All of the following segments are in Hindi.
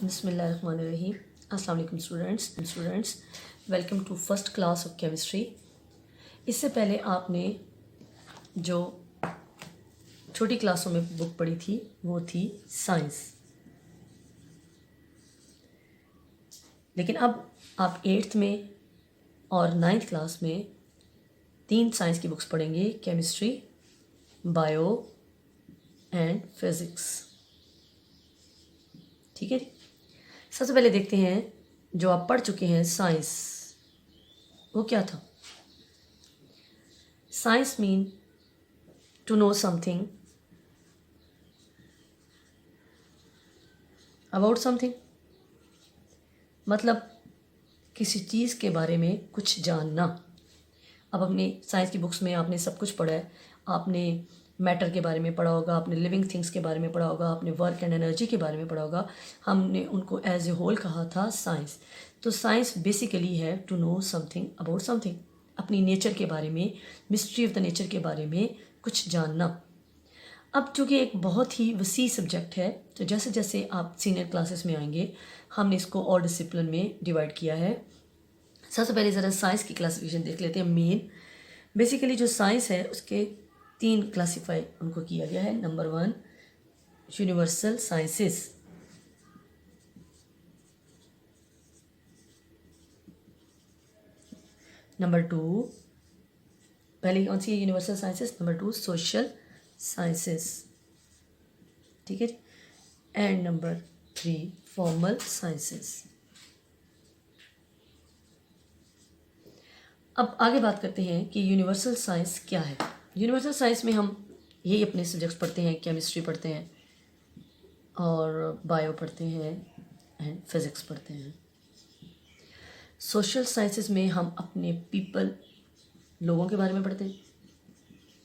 बिस्मिल्लाहिर्रहमानिर्रहीम। अस्सलाम वालेकुम students, welcome to first class of chemistry. इससे पहले आपने जो छोटी क्लासों में बुक पढ़ी थी वो थी साइंस, लेकिन अब आप 8th में और 9th क्लास में 3 साइंस की बुक्स पढ़ेंगे, केमिस्ट्री, बायो एंड फिज़िक्स। ठीक है जी। सबसे पहले देखते हैं जो आप पढ़ चुके हैं साइंस, वो क्या था। Science mean to know something about something, मतलब किसी चीज़ के बारे में कुछ जानना। अब अपनी साइंस की बुक्स में आपने सब कुछ पढ़ा है। आपने मैटर के बारे में पढ़ा होगा, आपने लिविंग थिंग्स के बारे में पढ़ा होगा, आपने वर्क एंड एनर्जी के बारे में पढ़ा होगा। हमने उनको एज ए होल कहा था साइंस। तो साइंस बेसिकली है to know something about something, अपनी नेचर के बारे में, मिस्ट्री ऑफ द नेचर के बारे में कुछ जानना। अब चूँकि एक बहुत ही वसी सब्जेक्ट है, तो जैसे जैसे आप सीनियर क्लासेस में आएंगे हमने इसको और डिसिप्लिन में डिवाइड किया है। सबसे पहले ज़रा साइंस की क्लासिफिकेशन देख लेते हैं। मेन बेसिकली जो साइंस है उसके 3 क्लासीफाई उनको किया गया है। नंबर 1 यूनिवर्सल साइंसेस, नंबर 2 पहले कौन सी है universal sciences, number 2 social sciences, ठीक है, एंड नंबर 3 फॉर्मल साइंसेस। अब आगे बात करते हैं कि यूनिवर्सल साइंस क्या है। यूनिवर्सल साइंस में हम यही अपने सब्जेक्ट्स पढ़ते हैं, केमिस्ट्री पढ़ते हैं और बायो पढ़ते हैं एंड फिज़िक्स पढ़ते हैं। सोशल साइंसेस में हम अपने पीपल, लोगों के बारे में पढ़ते हैं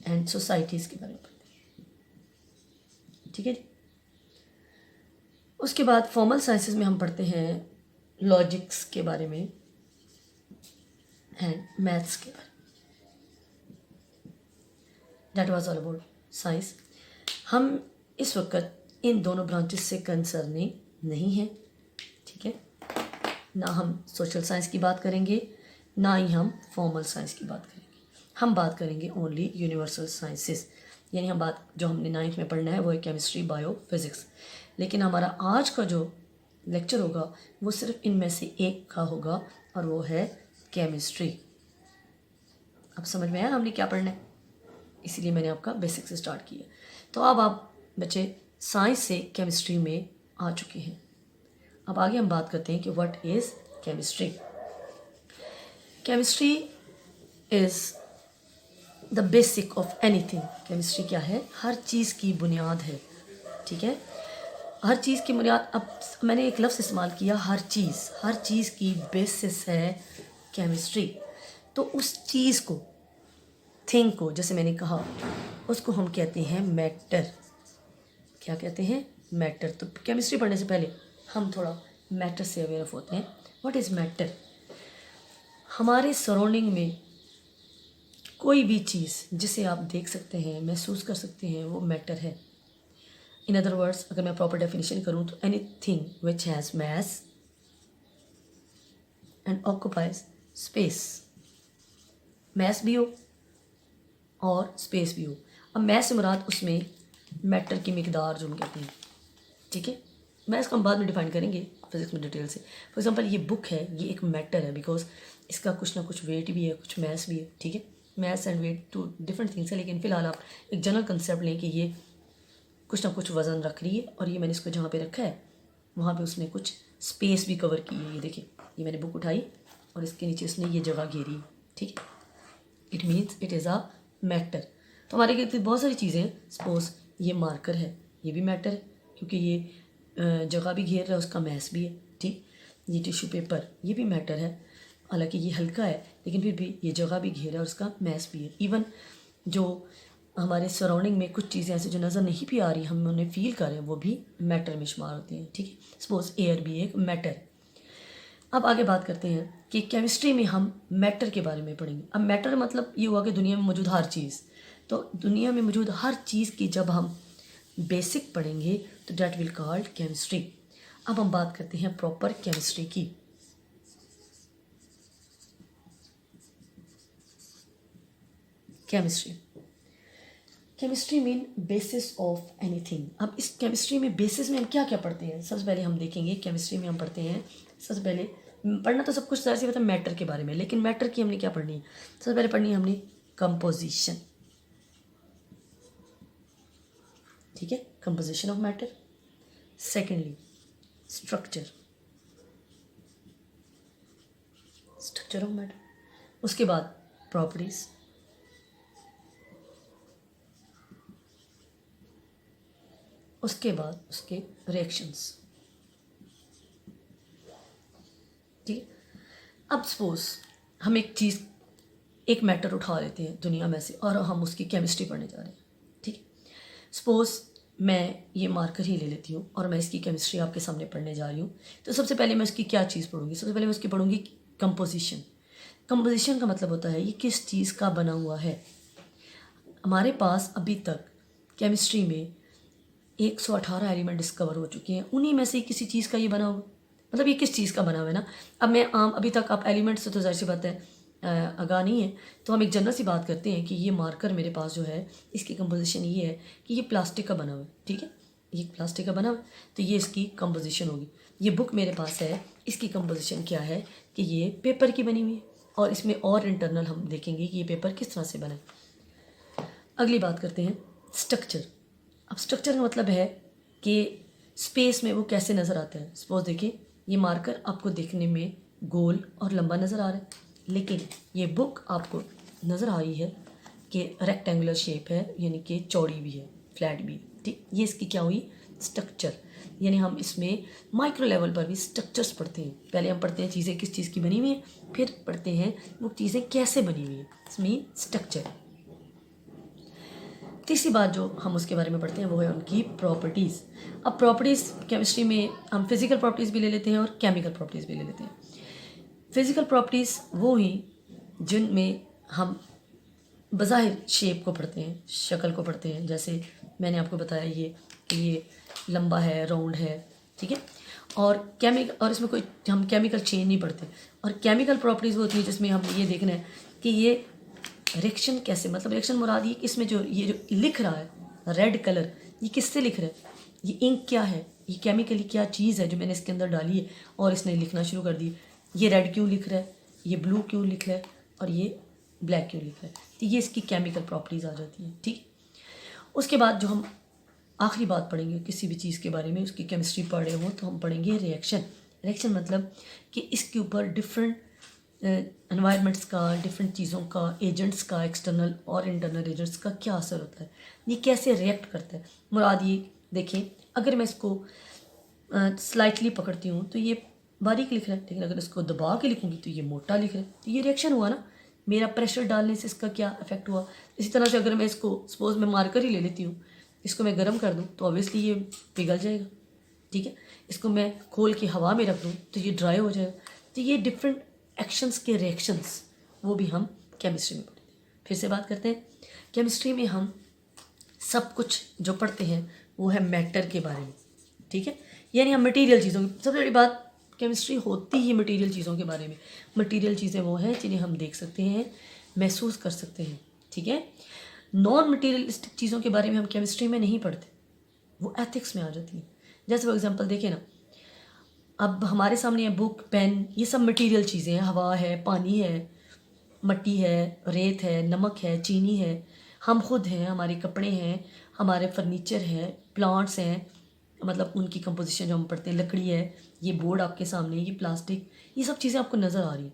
एंड सोसाइटीज़ के बारे में पढ़ते हैं, ठीक है जी। उसके बाद फॉर्मल साइंसेस में हम पढ़ते हैं लॉजिक्स के बारे में एंड मैथ्स के बारे में। That was all about science. हम इस वक्त इन दोनों ब्रांचेस से कंसर्निंग नहीं हैं, ठीक है। ना हम सोशल साइंस की बात करेंगे, ना ही हम फॉर्मल साइंस की बात करेंगे। हम बात करेंगे ओनली यूनिवर्सल साइंसेस, यानी हम बात जो हमने 9th में पढ़ना है वो है केमिस्ट्री, बायो, फिज़िक्स। लेकिन हमारा आज का जो लेक्चर होगा वो सिर्फ इनमें से एक का होगा और वो है केमिस्ट्री। अब समझ में आया हमने क्या पढ़ना है, इसीलिए मैंने आपका बेसिक से स्टार्ट किया। तो अब आप बच्चे साइंस से केमिस्ट्री में आ चुके हैं। अब आगे हम बात करते हैं कि what is chemistry. Chemistry is the basic of anything. Chemistry क्या है? हर चीज़ की बुनियाद है, ठीक है। हर चीज़ की बुनियाद, अब मैंने एक लफ्ज़ इस्तेमाल किया हर चीज़ की बेसिस है केमिस्ट्री। तो उस चीज़ को, थिंग को, जैसे मैंने कहा, उसको हम कहते हैं मैटर। क्या कहते हैं? मैटर। तो केमिस्ट्री पढ़ने से पहले हम थोड़ा मैटर से अवेयर होते हैं। What is matter? हमारे सराउंडिंग में कोई भी चीज़ जिसे आप देख सकते हैं, महसूस कर सकते हैं, वो मैटर है। इन अदर वर्ड्स, अगर मैं प्रॉपर डेफिनेशन करूँ तो anything which has mass and occupies space. Mass भी हो और स्पेस भी हो। अब मैस से मुराद उसमें मैटर की मिकदार जो हम कहते हैं, ठीक है। मैस को हम बाद में डिफाइन करेंगे फिजिक्स में डिटेल से। फॉर एग्जांपल ये बुक है, ये एक मैटर है बिकॉज इसका कुछ ना कुछ वेट भी है, कुछ मैस भी है, ठीक है। Mass and weight two different things है, लेकिन फ़िलहाल आप एक जनरल कंसेप्ट लें कि ये कुछ ना कुछ वज़न रख रही है और ये मैंने इसको जहाँ पे रखा है वहाँ पे उसने कुछ स्पेस भी कवर की है। ये देखिए, ये मैंने बुक उठाई और इसके नीचे उसने ये जगह घेरी है, ठीक है। It means it is a matter. तो हमारे इर्द बहुत सारी चीज़ें हैं। सपोज ये मार्कर है, ये भी मैटर है क्योंकि ये जगह भी घेर रहा है, उसका मैस भी है, ठीक। ये टिश्यू पेपर, ये भी मैटर है, हालांकि ये हल्का है लेकिन फिर भी ये जगह भी घेर रहा है और उसका मैस भी है। इवन जो हमारे सराउंडिंग में कुछ चीज़ें ऐसी जो नज़र नहीं भी आ रही, हम उन्हें फील कर रहे हैं, वो भी मैटर में शुमार होती हैं, ठीक है। सपोज एयर भी एक मैटर। अब आगे बात करते हैं कि केमिस्ट्री में हम मैटर के बारे में पढ़ेंगे। अब मैटर मतलब ये हुआ कि दुनिया में मौजूद हर चीज़। तो दुनिया में मौजूद हर चीज़ की जब हम बेसिक पढ़ेंगे तो डैट विल कॉल्ड केमिस्ट्री। अब हम बात करते हैं प्रॉपर केमिस्ट्री की। Chemistry mean basis of anything. अब इस केमिस्ट्री में बेसिस में हम क्या क्या पढ़ते हैं? सबसे पहले हम देखेंगे केमिस्ट्री में हम पढ़ते हैं, सबसे पहले पढ़ना तो सब कुछ ज़ाहिर सी बात है मैटर के बारे में, लेकिन मैटर की हमने क्या पढ़नी है? सबसे पहले पढ़नी है हमने कंपोजिशन, ठीक है, composition of matter. Secondly structure of matter. उसके बाद प्रॉपर्टीज, उसके बाद उसके रिएक्शंस, ठीक है। अब सपोज हम एक मैटर उठा लेते हैं दुनिया में से और हम उसकी केमिस्ट्री पढ़ने जा रहे हैं, ठीक है। सपोज मैं ये मार्कर ही ले लेती हूँ और मैं इसकी केमिस्ट्री आपके सामने पढ़ने जा रही हूँ, तो सबसे पहले मैं उसकी क्या चीज़ पढ़ूंगी? सबसे पहले मैं उसकी पढ़ूंगी कंपोजिशन। कंपोजिशन का मतलब होता है ये किस चीज़ का बना हुआ है। हमारे पास अभी तक केमिस्ट्री में 118 एलिमेंट डिस्कवर हो चुके हैं, उन्हीं में से किसी चीज़ का ये बना हुआ, मतलब ये किस चीज़ का बना हुआ है ना। अब मैं अभी तक आप एलिमेंट से तो ज़ाहिर सी बात है आगाह नहीं है, तो हम एक जनरल सी बात करते हैं कि ये मार्कर मेरे पास जो है इसकी कंपोजिशन ये है कि ये प्लास्टिक का बना हुआ है, ठीक है, ये प्लास्टिक का बना हुआ है, तो ये इसकी कंपोजिशन होगी। ये बुक मेरे पास है, इसकी कंपोजिशन क्या है कि ये पेपर की बनी हुई है, और इसमें और इंटरनल हम देखेंगे कि ये पेपर किस तरह से बना है। अगली बात करते हैं स्ट्रक्चर। अब स्ट्रक्चर का मतलब है कि स्पेस में वो कैसे नज़र आता है। सपोज देखिए ये मार्कर आपको देखने में गोल और लंबा नज़र आ रहा है, लेकिन ये बुक आपको नज़र आ रही है कि रेक्टेंगुलर शेप है, यानी कि चौड़ी भी है, फ्लैट भी है, ठीक। ये इसकी क्या हुई? स्ट्रक्चर। यानी हम इसमें माइक्रो लेवल पर भी स्ट्रक्चर्स पढ़ते हैं। पहले हम पढ़ते हैं चीज़ें किस चीज़ की बनी हुई है, फिर पढ़ते हैं वो चीज़ें कैसे बनी हुई है, इसमें स्ट्रक्चर। तीसरी बात जो हम उसके बारे में पढ़ते हैं वो है उनकी प्रॉपर्टीज़। अब प्रॉपर्टीज़ केमिस्ट्री में हम फिज़िकल प्रॉपर्टीज़ भी ले लेते हैं और केमिकल प्रॉपर्टीज़ भी ले लेते हैं। फिज़िकल प्रॉपर्टीज़ वो ही जिनमें हम बज़ाहिर शेप को पढ़ते हैं, शक्ल को पढ़ते हैं, जैसे मैंने आपको बताया ये लंबा है, राउंड है, ठीक है। और इसमें कोई हम केमिकल चेंज नहीं पढ़ते। और केमिकल प्रॉपर्टीज़ वो होती है जिसमें हम ये देखना है कि ये रिएक्शन कैसे, मतलब रिएक्शन मुराद ये कि इसमें जो लिख रहा है रेड कलर, ये किससे लिख रहा है, ये इंक क्या है, ये केमिकली क्या चीज़ है जो मैंने इसके अंदर डाली है और इसने लिखना शुरू कर दी। ये रेड क्यों लिख रहा है, ये ब्लू क्यों लिख रहा है और ये ब्लैक क्यों लिख रहा है, तो ये इसकी केमिकल प्रॉपर्टीज़ आ जाती हैं, ठीक। उसके बाद जो हम आखिरी बात पढ़ेंगे किसी भी चीज़ के बारे में, उसकी केमिस्ट्री पढ़ रहे हो तो हम पढ़ेंगे रिएक्शन मतलब कि इसके ऊपर डिफरेंट एनवायरनमेंट्स का, डिफरेंट चीज़ों का, एजेंट्स का, एक्सटर्नल और इंटरनल एजेंट्स का क्या असर होता है, ये कैसे रिएक्ट करता है। मुराद ये देखें, अगर मैं इसको स्लाइटली पकड़ती हूँ तो ये बारीक लिख रहा है, लेकिन अगर इसको दबा के लिखूँगी तो ये मोटा लिख रहा है, तो ये रिएक्शन हुआ ना। मेरा प्रेशर डालने से इसका क्या इफेक्ट हुआ। इसी तरह से अगर मैं इसको सपोज मैं मार्कर ही ले लेती हूँ, इसको मैं गर्म कर दूँ तो ऑब्वियसली ये पिघल जाएगा, ठीक है। इसको मैं खोल के हवा में रख दूँ तो ये ड्राई हो जाएगा। तो ये डिफरेंट एक्शंस के रिएक्शंस वो भी हम केमिस्ट्री में पढ़ते हैं। फिर से बात करते हैं, केमिस्ट्री में हम सब कुछ जो पढ़ते हैं वो है मैटर के बारे में, ठीक है, यानी हम मटेरियल चीज़ों की, सबसे बड़ी बात केमिस्ट्री होती ही मटेरियल चीज़ों के बारे में। मटेरियल चीज़ें वो हैं जिन्हें हम देख सकते हैं, महसूस कर सकते हैं, ठीक है। नॉन मटेरियलिस्टिक चीज़ों के बारे में हम केमिस्ट्री में नहीं पढ़ते, वो एथिक्स में आ जाती हैं। जैसे फॉर एग्जांपल देखिए ना, अब हमारे सामने है बुक, पेन, ये सब मटेरियल चीज़ें हैं, हवा है, पानी है, मट्टी है, रेत है, नमक है, चीनी है, हम खुद हैं, हमारे कपड़े हैं, हमारे फर्नीचर है, प्लांट्स हैं, मतलब उनकी कंपोजिशन जो हम पढ़ते हैं, लकड़ी है, ये बोर्ड आपके सामने, ये प्लास्टिक, ये सब चीज़ें आपको नज़र आ रही हैं,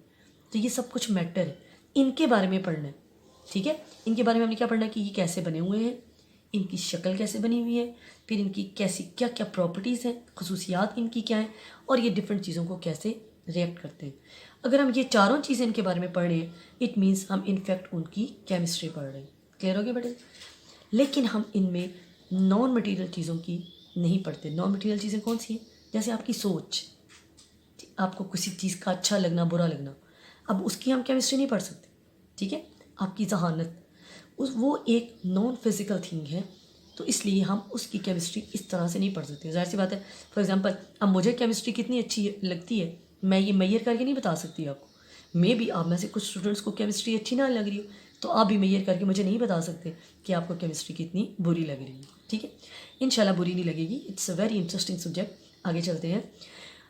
तो ये सब कुछ मैटर है, इनके बारे में पढ़ना है, ठीक है। इनके बारे में हमने क्या पढ़ना है कि ये कैसे बने हुए हैं, इनकी शक्ल कैसे बनी हुई है, फिर इनकी कैसी क्या क्या प्रॉपर्टीज़ हैं, खसूसियात इनकी क्या हैं, और ये डिफरेंट चीज़ों को कैसे रिएक्ट करते हैं। अगर हम ये चारों चीज़ें इनके बारे में पढ़ रहे हैं, इट मीन्स हम इनफैक्ट उनकी केमिस्ट्री पढ़ रहे हैं। क्लियर हो गया बेटे। लेकिन हम इनमें नॉन मटेरियल चीज़ों की नहीं पढ़ते। नॉन मटेरियल चीज़ें कौन सी हैं? जैसे आपकी सोच, आपको किसी चीज़ का अच्छा लगना, बुरा लगना, अब उसकी हम केमिस्ट्री नहीं पढ़ सकते, ठीक है। आपकी जहानत, वो एक नॉन फिजिकल थिंग है, तो इसलिए हम उसकी केमिस्ट्री इस तरह से नहीं पढ़ सकते। ज़ाहिर सी बात है, फॉर एग्जांपल अब मुझे केमिस्ट्री कितनी अच्छी लगती है मैं ये मेजर करके नहीं बता सकती आपको। मे बी आप में से कुछ स्टूडेंट्स को केमिस्ट्री अच्छी ना लग रही हो, तो आप भी मेजर करके मुझे नहीं बता सकते कि आपको केमिस्ट्री कितनी बुरी लग रही है। ठीक है, इंशाल्लाह बुरी नहीं लगेगी। It's a very interesting subject. आगे चलते हैं।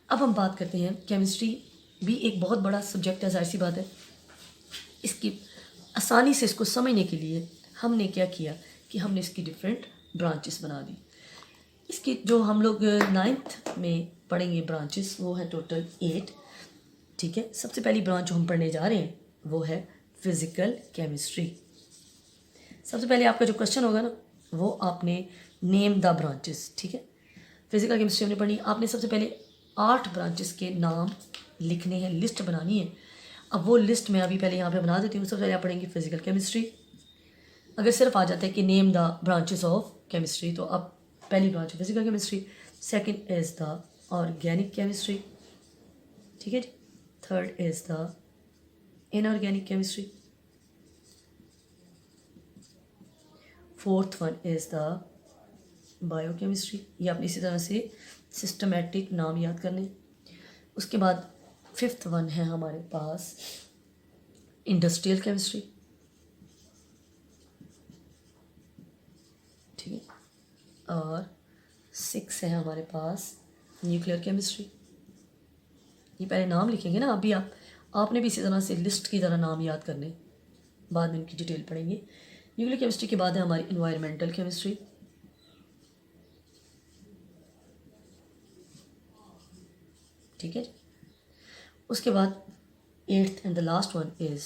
अब हम बात करते हैं, केमिस्ट्री भी एक बहुत बड़ा सब्जेक्ट है, ज़ाहिर सी बात है। इसकी आसानी से इसको समझने के लिए हमने क्या किया कि हमने इसकी डिफरेंट ब्रांचेस बना दी। इसकी जो हम लोग 9th में पढ़ेंगे ब्रांचेस, वो है टोटल 8। ठीक है, सबसे पहली ब्रांच जो हम पढ़ने जा रहे हैं वो है फिज़िकल केमिस्ट्री। सबसे पहले आपका जो क्वेश्चन होगा ना, वो आपने नेम द ब्रांचेस। ठीक है, फिज़िकल केमिस्ट्री हमने पढ़ी, आपने सबसे पहले 8 ब्रांचेस के नाम लिखने हैं, लिस्ट बनानी है। अब वो लिस्ट मैं अभी पहले यहाँ पे बना देती हूँ। सबसे पहले आप पढ़ेंगे फिज़िकल केमिस्ट्री। अगर सिर्फ आ जाता है कि name the branches of chemistry, तो अब पहली branch physical chemistry, second is the organic chemistry. ठीक है जी, third is the inorganic chemistry, fourth one is the biochemistry. ये आपने इसी तरह से सिस्टमेटिक नाम याद करने। उसके बाद फिफ्थ वन है हमारे पास इंडस्ट्रियल केमिस्ट्री। ठीक है, और 6 है हमारे पास न्यूक्लियर केमिस्ट्री। ये पहले नाम लिखेंगे ना, अभी आपने भी इसी तरह से लिस्ट की तरह नाम याद करने, बाद में इनकी डिटेल पढ़ेंगे। न्यूक्लियर केमिस्ट्री के बाद है हमारी इन्वायरमेंटल केमिस्ट्री। ठीक है, उसके बाद 8th and the last one is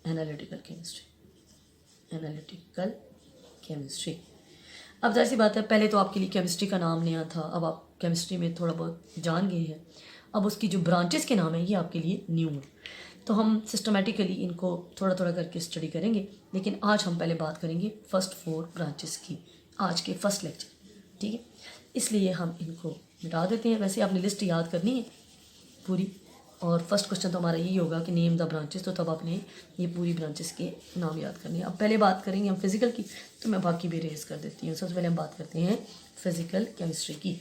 analytical chemistry. Analytical chemistry, अब जाहिर सी बात है, पहले तो आपके लिए केमिस्ट्री का नाम नया था, अब आप केमिस्ट्री में थोड़ा बहुत जान गए हैं। अब उसकी जो ब्रांचेस के नाम है ये आपके लिए न्यू है, तो हम सिस्टमेटिकली इनको थोड़ा थोड़ा करके स्टडी करेंगे। लेकिन आज हम पहले बात करेंगे फर्स्ट 4 ब्रांचेस की, आज के फर्स्ट लेक्चर। ठीक है, इसलिए हम इनको मिटा देते हैं। वैसे आपने लिस्ट याद करनी है पूरी, और फर्स्ट क्वेश्चन तो हमारा यही होगा कि नेम द ब्रांचेस, तो तब आपने ये पूरी ब्रांचेस के नाम याद करने हैं। अब पहले बात करेंगे हम फिज़िकल की, तो मैं बाकी भी रेज कर देती हूँ। सबसे पहले हम बात करते हैं फिज़िकल केमिस्ट्री की।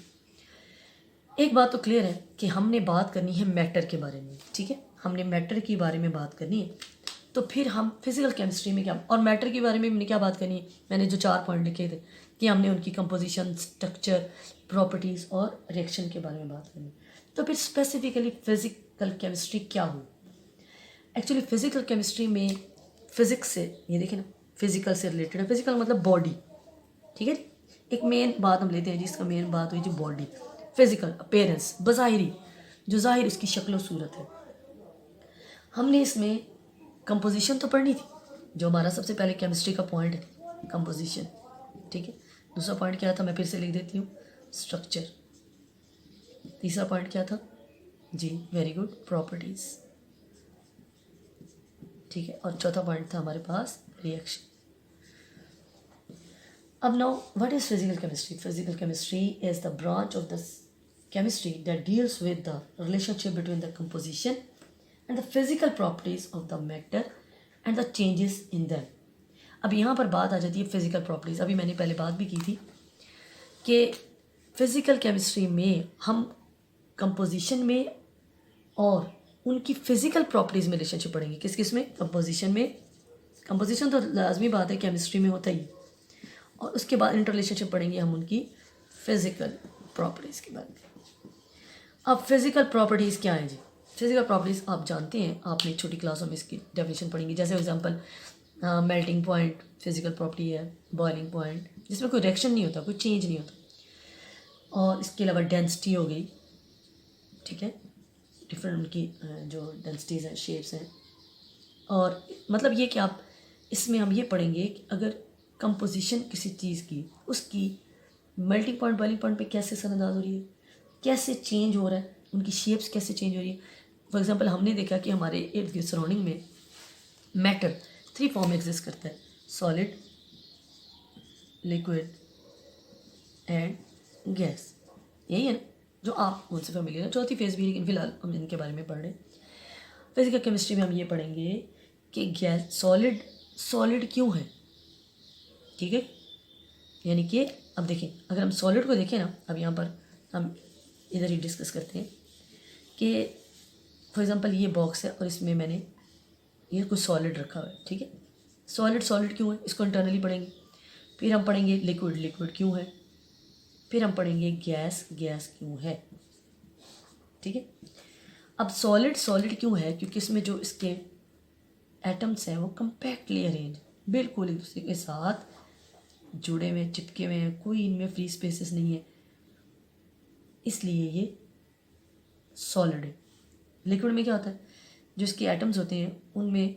एक बात तो क्लियर है कि हमने बात करनी है मैटर के बारे में। ठीक है, हमने मैटर के बारे में बात करनी है, तो फिर हम फिज़िकल केमिस्ट्री में क्या, और मैटर के बारे में मैंने क्या बात करनी है, मैंने जो 4 पॉइंट लिखे थे कि हमने उनकी कंपोजिशन, स्ट्रक्चर, प्रॉपर्टीज़ और रिएक्शन के बारे में बात करनी। तो फिर स्पेसिफिकली फिज़िकल केमिस्ट्री क्या हो। एक्चुअली फ़िज़िकल केमिस्ट्री में फ़िज़िक्स से, ये देखें ना, फिज़िकल से रिलेटेड है। फिज़िकल मतलब बॉडी। ठीक है, एक मेन बात हम लेते हैं जिसका मेन बात हुई जो बॉडी, फिज़िकल अपेयरेंस, बज़ाहिरी, जो ज़ाहिर इसकी शक्ल सूरत है। हमने इसमें कंपोजिशन तो पढ़नी थी, जो हमारा सबसे पहले केमिस्ट्री का पॉइंट है, कंपोजिशन। ठीक है, दूसरा पॉइंट क्या था, मैं फिर से लिख देती हूँ, स्ट्रक्चर। तीसरा पॉइंट क्या था जी, वेरी गुड, प्रॉपर्टीज़। ठीक है, और चौथा पॉइंट था हमारे पास रिएक्शन। अब now what is physical chemistry. Physical chemistry is the branch of the chemistry that deals with the relationship between the composition and the physical properties of the matter and the changes in them. अब यहाँ पर बात आ जाती है फिज़िकल प्रॉपर्टीज़। अभी मैंने पहले बात भी की थी कि फ़िज़िकल केमिस्ट्री में हम कंपोजिशन में और उनकी फ़िज़िकल प्रॉपर्टीज़ में रिलेशनशिप पढ़ेंगे। किस किस में, कंपोजिशन में। कंपोजिशन तो लाजमी बात है, केमिस्ट्री में होता ही, और उसके बाद इंटर रिलेशनशिप पढ़ेंगे हम उनकी फ़िज़िकल प्रॉपर्टीज़ के बारे में। अब फिज़िकल प्रॉपर्टीज़ क्या है जी। फिज़िकल प्रॉपर्टीज़ आप जानते हैं, आपने छोटी क्लासों में इसकी डेफिनेशन पढ़ेंगी। जैसे example melting point physical property है, बॉइलिंग पॉइंट जिसमें कोई रिएक्शन नहीं होता, कोई चेंज नहीं होता, और इसके अलावा डेंसिटी हो गई। ठीक है, डिफरेंट उनकी जो डेंसिटीज़ हैं, शेप्स हैं, और मतलब ये कि आप इसमें हम ये पढ़ेंगे कि अगर कंपोजिशन किसी चीज़ की, उसकी मेल्टिंग पॉइंट, बॉइलिंग पॉइंट पे कैसे असरअंदाज हो रही है, कैसे चेंज हो रहा है, उनकी शेप्स कैसे चेंज हो रही है। फॉर एग्जांपल हमने देखा कि हमारे इर्द गिर्द सराउंडिंग में मैटर 3 फॉर्म एग्जिस्ट करता है, सॉलिड, लिक्विड एंड गैस। यही है ना जो आप उनसे फैमिलियर है। चौथी फेज़ भी है, लेकिन फिलहाल हम इनके बारे में पढ़ रहे हैं। फिज़िकल केमिस्ट्री में हम ये पढ़ेंगे कि गैस सॉलिड क्यों है। ठीक है, यानी कि अब देखें, अगर हम सॉलिड को देखें ना, अब यहाँ पर हम इधर ही डिस्कस करते हैं कि फॉर एग्जांपल ये बॉक्स है और इसमें मैंने ये कुछ सॉलिड रखा हुआ है, ठीक है। सॉलिड सॉलिड क्यों है, इसको इंटरनली पढ़ेंगे। फिर हम पढ़ेंगे लिक्विड लिक्विड क्यों है। फिर हम पढ़ेंगे गैस गैस क्यों है, ठीक है। अब सॉलिड सॉलिड क्यों है, क्योंकि इसमें जो इसके एटम्स हैं वो कंपैक्टली अरेंज, बिल्कुल एक दूसरे के साथ जुड़े हुए चिपके हुए हैं, कोई इनमें फ्री स्पेसेस नहीं है, इसलिए ये सॉलिड है। लिक्विड में क्या होता है, जो इसके एटम्स होते हैं उनमें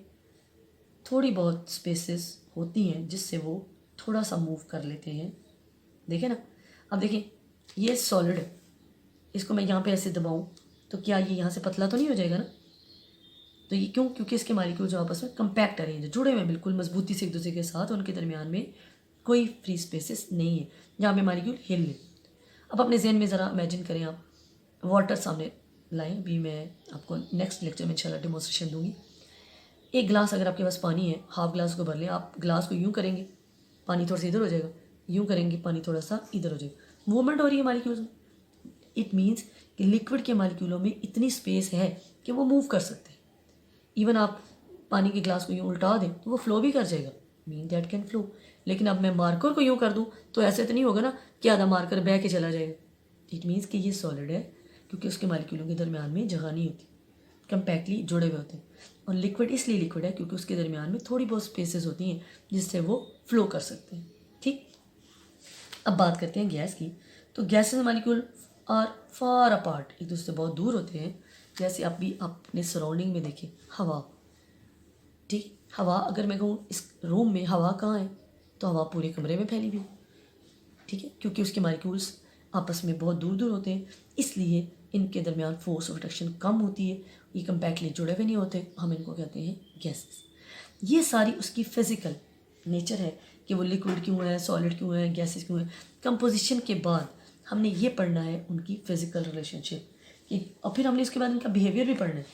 थोड़ी बहुत स्पेसेस होती हैं जिससे वो थोड़ा सा मूव कर लेते हैं, देखें ना। अब देखें ये सॉलिड है, इसको मैं यहाँ पे ऐसे दबाऊँ तो क्या ये यहाँ से पतला तो नहीं हो जाएगा ना। तो ये क्यों, क्योंकि इसके मालिक्यूल जो आपस में कंपैक्ट अरेंज है, जुड़े हुए बिल्कुल मजबूती से एक दूसरे के साथ, उनके दरमियान में कोई फ्री स्पेसेस नहीं है जहाँ पे मालिक्यूल हिल ले। अब अपने जहन में ज़रा इमेजिन करें, आप वाटर सामने लाएं, अभी मैं आपको नेक्स्ट लेक्चर में इंशाल्लाह डेमोन्स्ट्रेशन दूंगी। एक गिलास अगर आपके पास पानी है, हाफ ग्लास को भर लें, आप ग्लास को यूँ करेंगे पानी थोड़ा सा इधर हो जाएगा, यूँ करेंगे पानी थोड़ा सा इधर हो जाएगा, मूवमेंट हो रही है मालिक्यूल्स में। इट मीन्स कि लिक्विड के मालिक्यूलों में इतनी स्पेस है कि वो मूव कर सकते हैं। इवन आप पानी के ग्लास को यूँ उल्टा दें तो वो फ्लो भी कर जाएगा, मीन दैट कैन फ्लो। लेकिन अब मैं मार्कर को यूँ कर दूँ तो ऐसे तो नहीं होगा ना कि आधा मार्कर बह के चला जाएगा। इट मीन्स कि ये सॉलिड है क्योंकि उसके मालिक्यूलों के दरमियान में जगह नहीं होती, कंपैक्टली जुड़े हुए होते हैं। और लिक्विड इसलिए लिक्विड है क्योंकि उसके दरमियान में थोड़ी बहुत स्पेसेस होती हैं जिससे वो फ्लो कर सकते हैं, ठीक। अब बात करते हैं गैस की। तो gases molecule are far apart, एक दूसरे से बहुत दूर होते हैं। जैसे आप भी अपने सराउंडिंग में देखें, हवा, ठीक, हवा अगर मैं कहूँ इस रूम में हवा कहाँ है, तो हवा पूरे कमरे में फैली हुई, ठीक है, क्योंकि उसके मालिक्यूल्स आपस में बहुत दूर दूर होते हैं, इसलिए इनके दरमियान फोर्स ऑफ अट्रैक्शन कम होती है, ये कंपैक्टली जुड़े हुए नहीं होते, हम इनको कहते हैं गैसेस। ये सारी उसकी फिजिकल नेचर है कि वो लिक्विड क्यों है, सॉलिड क्यों है, गैसेस क्यों है। कंपोजिशन के बाद हमने ये पढ़ना है उनकी फिजिकल रिलेशनशिप कि, और फिर हमने इसके बाद इनका बिहेवियर भी पढ़ना है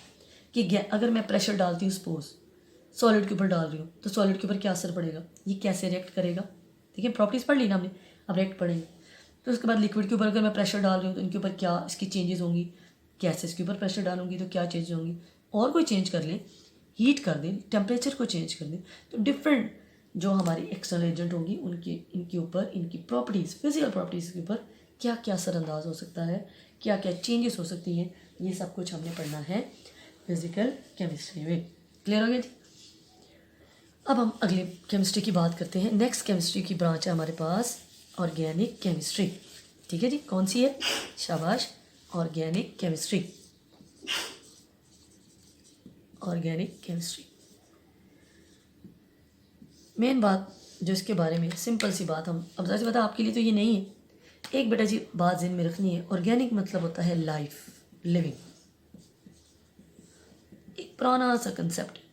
कि अगर मैं प्रेशर डालती हूँ सपोज सॉलिड के ऊपर डाल रही हूँ तो सॉलिड के ऊपर क्या असर पड़ेगा, ये कैसे रिएक्ट करेगा, ठीक है। प्रॉपर्टीज़ पढ़ ली ना हमने, अब रिएक्ट पढ़ेंगे। तो उसके बाद लिक्विड के ऊपर अगर मैं प्रेशर डाल रही हूँ तो इनके ऊपर क्या इसकी चेंजेस होंगी, गैसेस के ऊपर प्रेशर डालूंगी तो क्या चेंजेस होंगी, और कोई चेंज कर लें, हीट कर दें, टेम्परेचर को चेंज कर दें, तो डिफरेंट जो हमारी एक्सटर्नल एजेंट होंगी उनके इनके ऊपर इनकी प्रॉपर्टीज़, फिजिकल प्रॉपर्टीज़ के ऊपर क्या क्या असरअंदाज हो सकता है, क्या क्या चेंजेस हो सकती हैं, ये सब कुछ हमने पढ़ना है फिजिकल केमिस्ट्री में। क्लियर हो गया जी। अब हम अगले केमिस्ट्री की बात करते हैं। नेक्स्ट केमिस्ट्री की ब्रांच है हमारे पास ऑर्गेनिक केमिस्ट्री, ठीक है जी। कौन सी है, शाबाश, organic chemistry. Organic chemistry main बात जो इसके बारे में, सिंपल सी बात, हम अब ज़रा बता आपके लिए तो ये नहीं है, एक बेटा जी बात ज़हन में रखनी है। ऑर्गेनिक मतलब होता है लाइफ, लिविंग, एक पुराना सा कंसेप्ट है।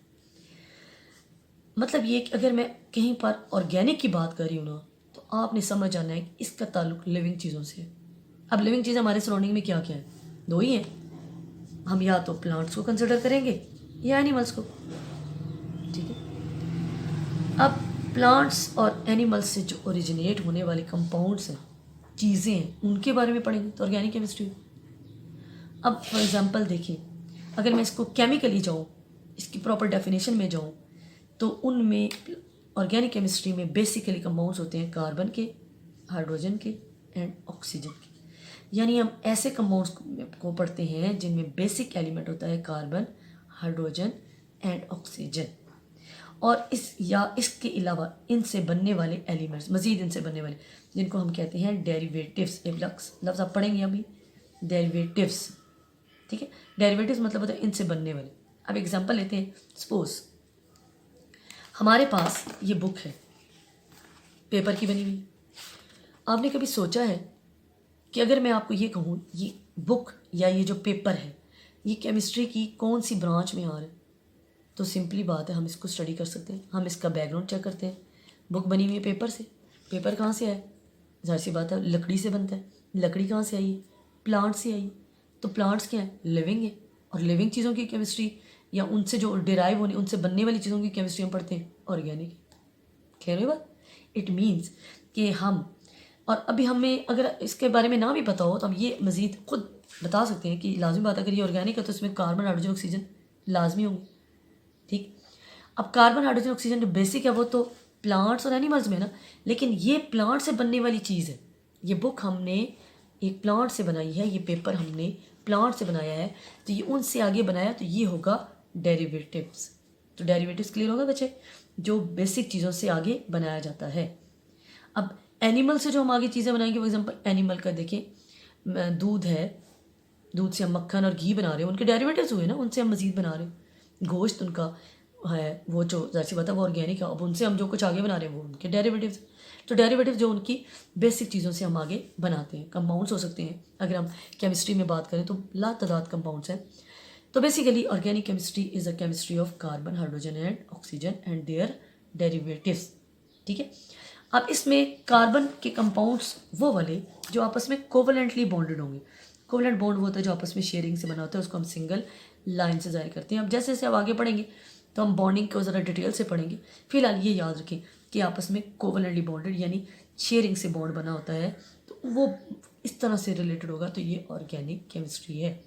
मतलब ये कि अगर मैं कहीं पर ऑर्गेनिक की बात कर रही हूँ ना तो आपने समझ जाना है कि इसका ताल्लुक लिविंग चीज़ों से है। अब लिविंग चीज़ हमारे सराउंडिंग में क्या क्या है, दो ही हैं, हम या तो प्लांट्स को कंसिडर करेंगे या एनिमल्स को, ठीक है। अब प्लांट्स और एनिमल्स से जो ओरिजिनेट होने वाले कंपाउंड्स हैं, चीज़ें हैं, उनके बारे में पढ़ेंगे तो ऑर्गेनिक केमिस्ट्री। अब फॉर एग्जांपल देखिए, अगर मैं इसको केमिकली जाऊँ, इसकी प्रॉपर डेफिनेशन में जाऊँ, तो उनमें ऑर्गेनिक केमिस्ट्री में बेसिकली कंपाउंड्स होते हैं कार्बन के, हाइड्रोजन के एंड ऑक्सीजन के। यानी हम ऐसे कंपाउंड्स को पढ़ते हैं जिनमें बेसिक एलिमेंट होता है कार्बन, हाइड्रोजन एंड ऑक्सीजन, और इस या इसके अलावा इनसे बनने वाले एलिमेंट्स, मज़ीद इनसे बनने वाले, जिनको हम कहते हैं डेरिवेटिव्स। लफ्ज़ आप पढ़ेंगे अभी, डेरिवेटिव्स, ठीक है। डेरिवेटिव्स मतलब होता है इनसे बनने वाले। अब एग्जांपल लेते हैं, सपोज हमारे पास ये बुक है, पेपर की बनी हुई। आपने कभी सोचा है कि अगर मैं आपको ये कहूँ ये बुक या ये जो पेपर है ये केमिस्ट्री की कौन सी ब्रांच में आ रहा है, तो सिंपली बात है हम इसको स्टडी कर सकते हैं, हम इसका बैकग्राउंड चेक करते हैं। बुक बनी हुई है पेपर से, पेपर कहाँ से आया, जाहिर सी बात है लकड़ी से बनता है, लकड़ी कहाँ से आई है, प्लांट से आई है। तो प्लांट्स क्या है, लिविंग है, और लिविंग चीज़ों की केमिस्ट्री या उनसे जो डिराइव होने, उनसे बनने वाली चीज़ों की केमिस्ट्री हम पढ़ते हैं ऑर्गेनिक। क्लियर हुई बात। इट मीन्स कि हम और अभी हमें अगर इसके बारे में ना भी पता हो तो हम ये मज़ीद खुद बता सकते हैं कि लाजमी बात अगर ये ऑर्गेनिक है तो इसमें कार्बन हाइड्रोजन ऑक्सीजन लाजमी होंगे। ठीक, अब कार्बन हाइड्रोजन ऑक्सीजन जो बेसिक है वो तो प्लांट्स और एनिमल्स में ना, लेकिन ये प्लांट से बनने वाली चीज़ है। ये बुक हमने एक प्लांट से बनाई है, ये पेपर हमने प्लांट से बनाया है, तो ये उनसे आगे बनाया तो ये होगा डेरिवेटिव्स। तो डेरिवेटिव्स क्लियर होगा बच्चे, जो बेसिक चीज़ों से आगे बनाया जाता है। अब एनिमल से जो हम आगे चीज़ें बनाएंगे, फॉर एग्जांपल एनिमल का देखिए दूध है, दूध से हम मक्खन और घी बना रहे हैं, उनके डेरिवेटिव्स हुए ना, उनसे हम मज़ीद बना रहे हैं। गोश्त उनका है वो जो जाहिर सी बात है वो ऑर्गेनिक है, अब उनसे हम जो कुछ आगे बना रहे हैं वो उनके डेरिवेटिव्स। तो डेरिवेटिव जो उनकी बेसिक चीज़ों से हम आगे बनाते हैं। कंपाउंड्स हो सकते हैं, अगर हम केमिस्ट्री में बात करें तो लातादाद कंपाउंड्स हैं। तो basically organic chemistry is a chemistry of carbon hydrogen and oxygen and their derivatives. ठीक है, अब इसमें कार्बन के कंपाउंड्स वो वाले जो आपस में कोवलेंटली बॉन्डेड होंगे। कोवलेंट बॉन्ड वो होता है जो आपस में शेयरिंग से बना होता है, उसको हम सिंगल लाइन से जाहिर करते हैं। अब जैसे जैसे आप आगे पढ़ेंगे तो हम बॉन्डिंग को ज़रा डिटेल से पढ़ेंगे। फिलहाल ये याद रखें कि आपस में कोवलेंटली बॉन्डेड यानी शेयरिंग से बॉन्ड बना होता है, तो वो इस तरह से रिलेटेड होगा, तो ये ऑर्गेनिक केमिस्ट्री है।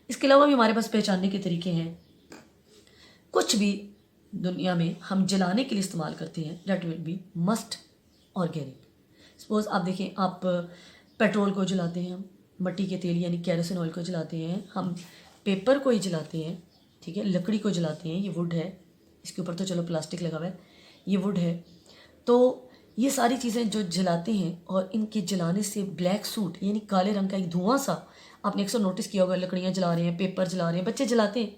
इसके अलावा भी हमारे पास पहचानने के तरीके हैं। कुछ भी दुनिया में हम जलाने के लिए इस्तेमाल करते हैं that will be must organic. Suppose आप देखें, आप पेट्रोल को जलाते हैं, हम मट्टी के तेल यानी कैरोसिन ऑयल को जलाते हैं, हम पेपर को ही जलाते हैं, ठीक है, लकड़ी को जलाते हैं, ये वुड है, इसके ऊपर तो चलो प्लास्टिक लगा हुआ है, ये वुड है। तो ये सारी चीज़ें जो जलाते हैं और इनके जलाने से ब्लैक सूट यानी काले रंग का एक धुआं सा, आपने अक्सर नोटिस किया होगा, लकड़ियाँ जला रहे हैं, पेपर जला रहे हैं, बच्चे जलाते हैं,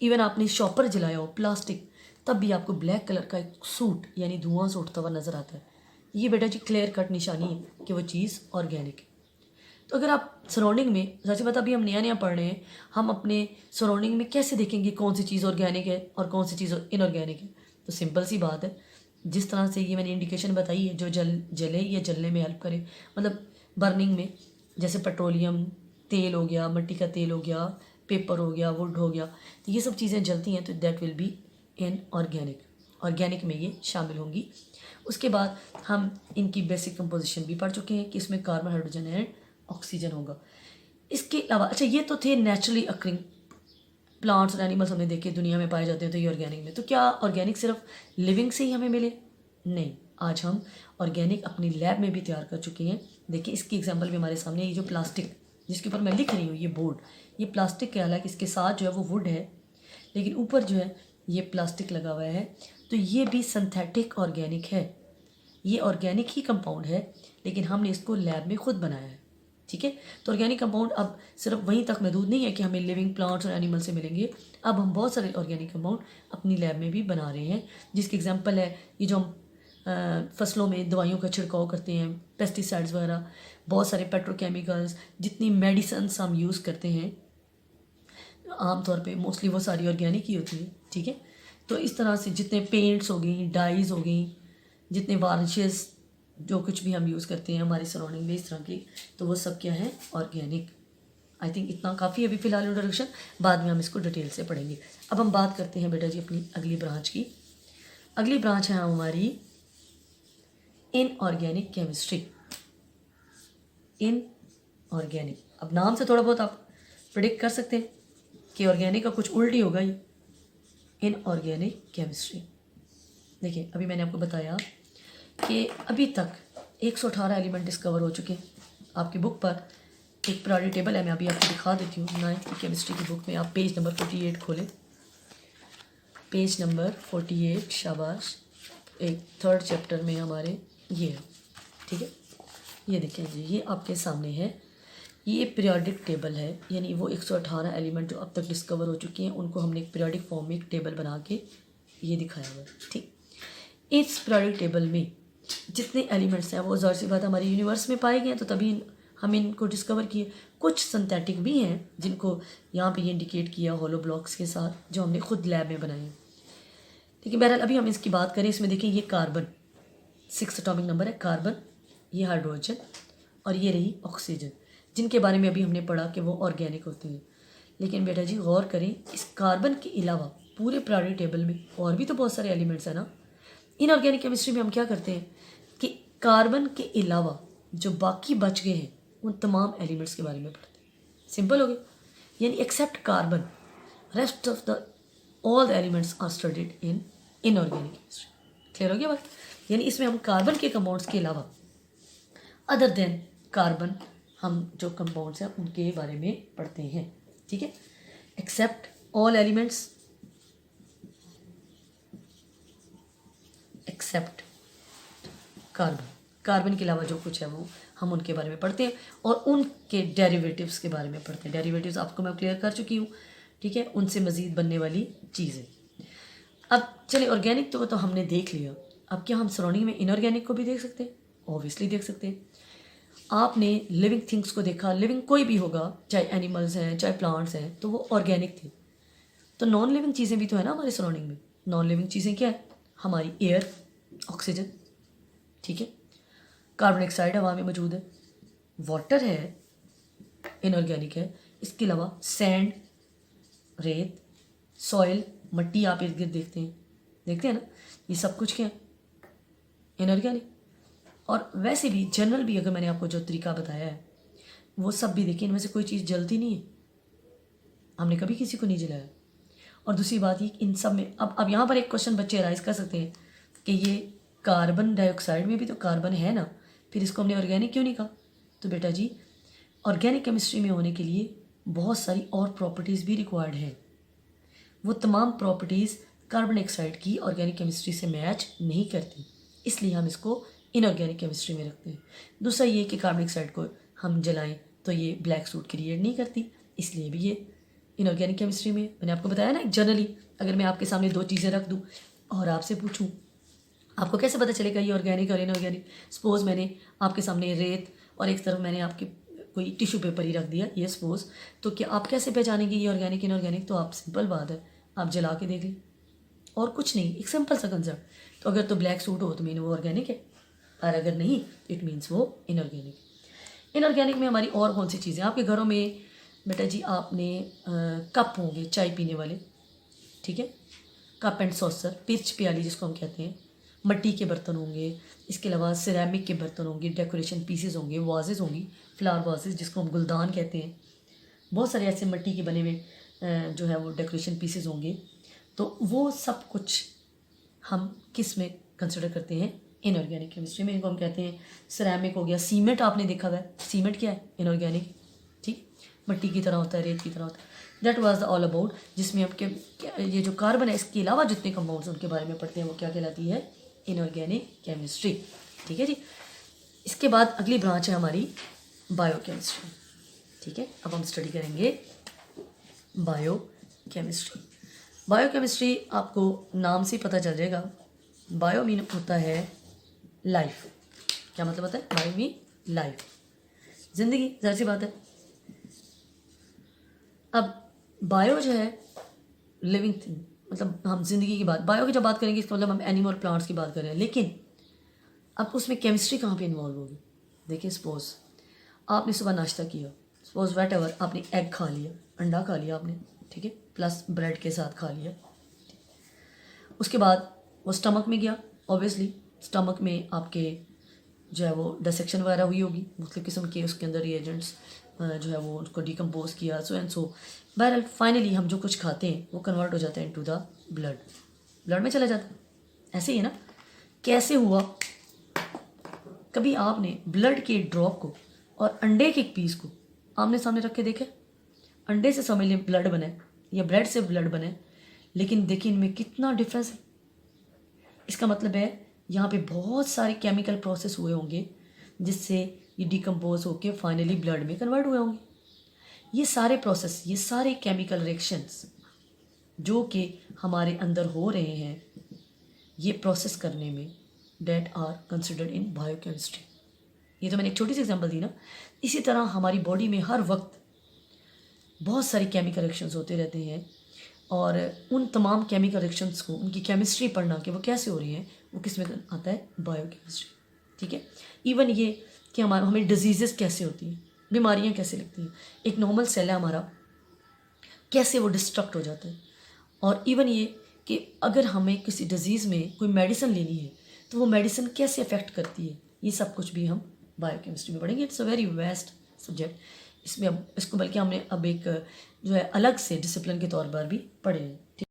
इवन आपने शॉपर जलाया हो प्लास्टिक, तब भी आपको ब्लैक कलर का एक सूट यानी धुआं सा उठता हुआ नज़र आता है। ये बेटा जी क्लियर कट निशानी है कि वो चीज़ ऑर्गेनिक है। तो अगर आप सराउंडिंग में, सच बात अभी हम नया नया पढ़ रहे हैं, हम अपने सराउंडिंग में कैसे देखेंगे कौन सी चीज़ ऑर्गेनिक है और कौन सी चीज़ इनऑर्गेनिक है? तो सिंपल सी बात है, जिस तरह से ये मैंने इंडिकेशन बताई है, जो जले या जलने में हेल्प करे, मतलब बर्निंग में, जैसे पेट्रोलियम तेल हो गया, मिट्टी का तेल हो गया, पेपर हो गया, वुड हो गया, तो ये सब चीज़ें जलती हैं, तो that will be in organic में ये शामिल होंगी। उसके बाद हम इनकी बेसिक कंपोजिशन भी पढ़ चुके हैं कि इसमें कार्बन हाइड्रोजन एंड ऑक्सीजन होगा। इसके अलावा अच्छा, ये तो थे नेचुरली अक्रिंग प्लांट्स और एनिमल्स हमने देखे दुनिया में पाए जाते हैं, तो ये ऑर्गेनिक में। तो क्या ऑर्गेनिक सिर्फ लिविंग से ही हमें मिले? नहीं, आज हम ऑर्गेनिक अपनी लैब में भी तैयार कर चुके हैं। देखिए इसकी एग्जांपल भी हमारे सामने, ये जो प्लास्टिक जिसके ऊपर मैं लिख रही हूँ, ये बोर्ड, ये प्लास्टिक के, हालांकि इसके साथ जो है वो वुड है, लेकिन ऊपर जो है ये प्लास्टिक लगा हुआ है, तो ये भी सिंथेटिक ऑर्गेनिक है। ये ऑर्गेनिक ही कंपाउंड है, लेकिन हमने इसको लैब में खुद बनाया है। ठीक है, तो ऑर्गेनिक कंपाउंड अब सिर्फ वहीं तक महदूद नहीं है कि हमें लिविंग प्लांट्स और एनिमल से मिलेंगे, अब हम बहुत सारे ऑर्गेनिक कंपाउंड अपनी लैब में भी बना रहे हैं, जिसकी एग्जांपल है ये जो हम फसलों में दवाइयों का छिड़काव करते हैं, पेस्टिसाइड्स वगैरह, बहुत सारे पेट्रोकेमिकल्स, जितनी मेडिसन्स हम यूज़ करते हैं आमतौर पे मोस्टली वो सारी ऑर्गेनिक ही होती है। ठीक है, तो इस तरह से जितने पेंट्स हो गई, डाइज हो गई, जितने वार्निशेस, जो कुछ भी हम यूज़ करते हैं हमारी सराउंडिंग में इस तरह की, तो वो सब क्या है? ऑर्गेनिक। आई थिंक इतना काफ़ी है अभी फ़िलहाल इंट्रोडक्शन, बाद में हम इसको डिटेल से पढ़ेंगे। अब हम बात करते हैं बेटा जी अपनी अगली ब्रांच की। अगली ब्रांच है हमारी इनऑर्गेनिक केमिस्ट्री। इनऑर्गेनिक, अब नाम से थोड़ा बहुत आप प्रिडिक्ट कर सकते हैं कि ऑर्गेनिक का कुछ उल्टी होगा ये, इनऑर्गेनिक केमिस्ट्री। देखिए अभी मैंने आपको बताया कि अभी तक 118 एलिमेंट डिस्कवर हो चुके हैं। आपकी बुक पर एक पीरियोडिक टेबल है, मैं अभी आपको दिखा देती हूँ। 9th की केमिस्ट्री की बुक में आप पेज नंबर 48 खोलें, पेज नंबर 48, शाबाश, एक 3rd चैप्टर में हमारे ये है। ठीक है, ये देखें जी, ये आपके सामने है, ये पीरियोडिक टेबल है, यानी वो 118 एलिमेंट जो अब तक डिस्कवर हो चुके हैं उनको हमने एक पीरियोडिक फॉर्म में एक टेबल बना के ये दिखाया हुआ है। ठीक, इस पीरियोडिक टेबल में जितने एलिमेंट्स हैं वो ज़ाहिर सी बात हमारे यूनिवर्स में पाए गए हैं, तो तभी हम इनको डिस्कवर किए। कुछ सिंथेटिक भी हैं जिनको यहाँ पे ये इंडिकेट किया हॉलो ब्लॉक्स के साथ, जो हमने खुद लैब में बनाए हैं। ठीक है, बहरहाल अभी हम इसकी बात करें, इसमें देखें ये कार्बन 6 एटॉमिक नंबर है, कार्बन, ये हाइड्रोजन और ये रही ऑक्सीजन, जिनके बारे में अभी हमने पढ़ा कि वो ऑर्गेनिक होते हैं। लेकिन बेटा जी गौर करें, इस कार्बन के अलावा पूरे पीरियोडिक टेबल में और भी तो बहुत सारे एलिमेंट्स हैं ना। इनऑर्गेनिक केमिस्ट्री में हम क्या करते हैं कि कार्बन के अलावा जो बाकी बच गए हैं उन तमाम एलिमेंट्स के बारे में पढ़ते हैं। सिंपल हो गया, यानी except carbon rest of the all the elements are studied in inorganic chemistry. Clear हो गया बात? यानी इसमें हम कार्बन के कंपाउंड्स के अलावा अदर देन कार्बन हम जो कंपाउंड्स हैं उनके बारे में पढ़ते हैं। ठीक है, except all elements except carbon, carbon के अलावा जो कुछ है वो हम उनके बारे में पढ़ते हैं और उनके डेरिवेटिव्स के बारे में पढ़ते हैं। डेरिवेटिव्स आपको मैं क्लियर कर चुकी हूँ। ठीक है, उनसे मज़ीद बनने वाली चीज़ें। अब चलिए, ऑर्गेनिक तो हमने देख लिया, अब क्या हम सराउंडिंग में इनऑर्गेनिक को भी देख सकते हैं? ऑब्वियसली देख सकते हैं। आपने लिविंग थिंग्स को देखा, लिविंग कोई भी होगा, चाहे एनिमल्स हैं चाहे प्लांट्स हैं, तो वो ऑर्गेनिक थे। तो नॉन लिविंग चीज़ें भी तो है ना हमारे सराउंडिंग में। नॉन लिविंग चीज़ें क्या है? हमारी एयर, ऑक्सीजन, ठीक है, कार्बन डाइऑक्साइड हवा में मौजूद है, वाटर है, इनऑर्गेनिक है। इसके अलावा सैंड, रेत, सॉइल, मट्टी आप इर्द गिर्द देखते हैं ना, ये सब कुछ क्या है? इनऑर्गेनिक। और वैसे भी जनरल भी अगर मैंने आपको जो तरीका बताया है वो सब भी देखिए, इनमें से कोई चीज़ जलती नहीं है, हमने कभी किसी को नहीं जलाया। और दूसरी बात ये, इन सब में अब यहाँ पर एक क्वेश्चन बच्चे राइज कर सकते हैं कि ये कार्बन डाइऑक्साइड में भी तो कार्बन है ना, फिर इसको हमने ऑर्गेनिक क्यों नहीं कहा? तो बेटा जी, ऑर्गेनिक केमिस्ट्री में होने के लिए बहुत सारी और प्रॉपर्टीज़ भी रिक्वायर्ड है। वो तमाम प्रॉपर्टीज़ कार्बन डाइऑक्साइड की ऑर्गेनिक केमिस्ट्री से मैच नहीं करती, इसलिए हम इसको इनऑर्गेनिक केमिस्ट्री में रखते हैं। दूसरा ये कि कार्बन डाइऑक्साइड को हम जलाएं तो ये ब्लैक सूट क्रिएट नहीं करती, इसलिए भी ये इनऑर्गेनिक केमिस्ट्री में। मैंने आपको बताया ना, जनरली अगर मैं आपके सामने दो चीज़ें रख दूँ और आपसे पूछूँ, आपको कैसे पता चलेगा ये ऑर्गेनिक और इनऑर्गेनिक? सपोज़ मैंने आपके सामने रेत और एक तरफ मैंने आपके कोई टिश्यू पेपर ही रख दिया, ये सपोज़, तो क्या आप कैसे पहचानेंगे ये ऑर्गेनिक इनऑर्गेनिक? तो आप, सिंपल बात है, आप जला के देख लें और कुछ नहीं, एक सिंपल सा कंसेप्ट। तो अगर तो ब्लैक सूट हो तो मीन वो ऑर्गेनिक है, और अगर नहीं इट मीन्स वो इनऑर्गेनिक। इनऑर्गेनिक में हमारी और कौन सी चीज़ें? आपके घरों में बेटा जी आपने कप होंगे चाय पीने वाले, ठीक है, कप एंड सॉसर, पिर्च प्याली जिसको हम कहते हैं, मट्टी के बर्तन होंगे, इसके अलावा सिरेमिक के बर्तन होंगे, डेकोरेशन पीसेस होंगे, वाजेस होंगी, फ्लावर वाजेस जिसको हम गुलदान कहते हैं, बहुत सारे ऐसे मट्टी के बने हुए जो है वो डेकोरेशन पीसेस होंगे। तो वो सब कुछ हम किस में कंसिडर करते हैं? इनऑर्गेनिक केमिस्ट्री में। इनको हम कहते हैं सिरेमिक हो गया, सीमेंट आपने देखा हुआ है, सीमेंट क्या है? इनऑर्गेनिक, ठीक, मट्टी की तरह होता है, रेत की तरह होता है। That was the all about, जिसमें आपके ये जो कार्बन है इसके अलावा जितने कंपाउंड्स उनके बारे में पढ़ते हैं वो क्या कहलाती है? Inorganic chemistry. ठीक है जी। इसके बाद अगली ब्रांच है हमारी बायोकेमिस्ट्री। ठीक है, अब हम स्टडी करेंगे बायोकेमिस्ट्री। बायोकेमिस्ट्री आपको नाम से पता चल जाएगा, बायो मीन होता है लाइफ। क्या मतलब होता है? बायो मीन लाइफ, जिंदगी, जाहिर सी बात है। अब बायो जो है लिविंग थिंग, मतलब हम जिंदगी की बात, बायो की जब बात करेंगे इसका मतलब हम एनिमल प्लांट्स की बात कर रहे हैं। लेकिन अब उसमें केमिस्ट्री कहाँ पे इन्वॉल्व होगी? देखिए, सपोज आपने सुबह नाश्ता किया, सपोज वैट एवर, आपने एग खा लिया, अंडा खा लिया आपने, ठीक है, प्लस ब्रेड के साथ खा लिया। उसके बाद वो स्टमक में गया, ऑब्वियसली स्टमक में आपके जो है वो डिसेक्शन वगैरह हुई होगी, मुख्तलिफ किस्म के उसके अंदर रिएजेंट्स जो है वो उसको डिकम्पोज किया, सो एंड सो। बहरहाल फाइनली हम जो कुछ खाते हैं वो कन्वर्ट हो जाता है इनटू द ब्लड, ब्लड में चला जाता है। ऐसे ही है ना? कैसे हुआ? कभी आपने ब्लड के ड्रॉप को और अंडे के एक पीस को आमने सामने रख के देखे? अंडे से समझ लें ब्लड बने या ब्रेड से ब्लड बने, लेकिन देखिए इनमें कितना डिफरेंस है। इसका मतलब है यहाँ पे बहुत सारे केमिकल प्रोसेस हुए होंगे जिससे ये डिकम्पोज होके फाइनली ब्लड में कन्वर्ट हुए होंगे। ये सारे प्रोसेस, ये सारे केमिकल रिएक्शंस जो कि हमारे अंदर हो रहे हैं, ये प्रोसेस करने में that are considered in biochemistry. ये तो मैंने एक छोटी सी एग्जांपल दी ना। इसी तरह हमारी बॉडी में हर वक्त बहुत सारे केमिकल रिएक्शंस होते रहते हैं और उन तमाम केमिकल रिएक्शंस को, उनकी केमिस्ट्री पढ़ना कि वो कैसे हो रही हैं, वो किस में आता है? बायोकेमिस्ट्री। ठीक है, इवन ये कि हमें डिजीज़ेस कैसे होती हैं, बीमारियां कैसे लगती हैं, एक नॉर्मल सेल है हमारा, कैसे वो डिस्ट्रक्ट हो जाता है, और इवन ये कि अगर हमें किसी डिजीज़ में कोई मेडिसिन लेनी है तो वो मेडिसिन कैसे अफेक्ट करती है, ये सब कुछ भी हम बायोकेमिस्ट्री में पढ़ेंगे। It's a very vast subject. इसमें अब इसको बल्कि हमने अब एक जो है अलग से डिसिप्लिन के तौर पर भी पढ़े हैं।